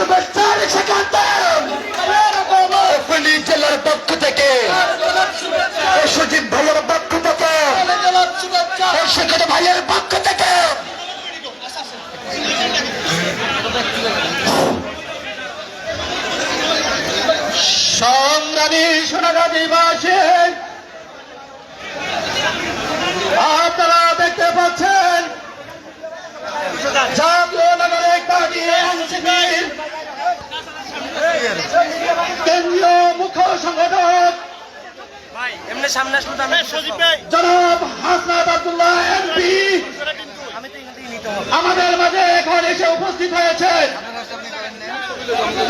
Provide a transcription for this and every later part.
শুভেচ্ছার সেখান্ত ফেনী জেলার পক্ষ থেকে সজীব ভাইয়ের পক্ষ থেকে সেখানে ভাইয়ের পক্ষ থেকে সংগ্রামী সোনাগাজীবাসী, আপনারা দেখতে পাচ্ছেন জাতীয় নাগরিক পার্টি এনসিপির কেন্দ্রীয় মুখ্য সংগঠক জনাব হাসনাত আব্দুল্লাহ এমপি আমাদের মাঝে এখন এসে উপস্থিত হয়েছেন।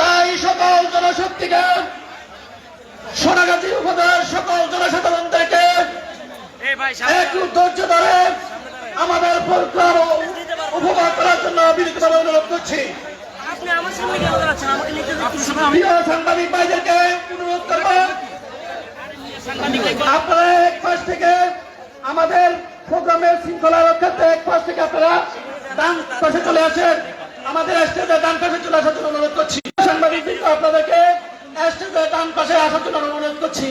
তাই সকল জনশক্তিকে, সোনাগাজী উপজেলার সকল জনসাধারণদেরকে একটু ধৈর্য ধরে আমাদের প্রোগ্রাম উপভোগ করার জন্য বিনীতভাবে অনুরোধ করছি। প্রিয় সাংবাদিক ভাইদেরকে অনুরোধ করব, আপনারা এক পাশ থেকে আমাদের প্রোগ্রামের শৃঙ্খলা রক্ষার্থে এক পাশ থেকে আপনারা ডান পাশে চলে আসেন। আমাদের স্টেজে ডান পাশে চলে আসার জন্য অনুরোধ করছি। সাংবাদিক আপনাদেরকে স্টেজে ডান পাশে আসার জন্য অনুরোধ করছি।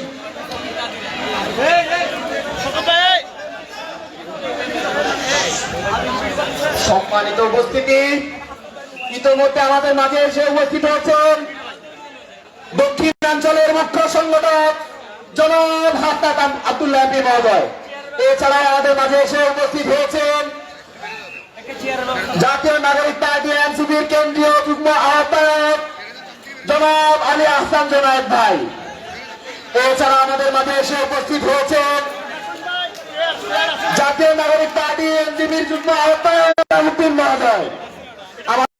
সম্মানিত উপস্থিতি, ইতিমধ্যে আমাদের মাঝে এসে উপস্থিত হচ্ছেন দক্ষিণাঞ্চলের মুখ্য সংগঠক জনাব হাসনাত আব্দুল্লাহ এমপি মহোদয়। এছাড়াও আমাদের মাঝে এসে উপস্থিত হয়েছেন জাতীয় নাগরিক পার্টি এনসিপির কেন্দ্রীয় যুগ্ম আহ্বায়ক জনাব আলী আহসান জোনায়েদ ভাই। এছাড়া আমাদের মাঝে এসে উপস্থিত হয়েছেন জাতীয় নাগরিক পার্টি এনসিপির যুগ্ম আহ্বায়ক উদ্দিন মহোদয়।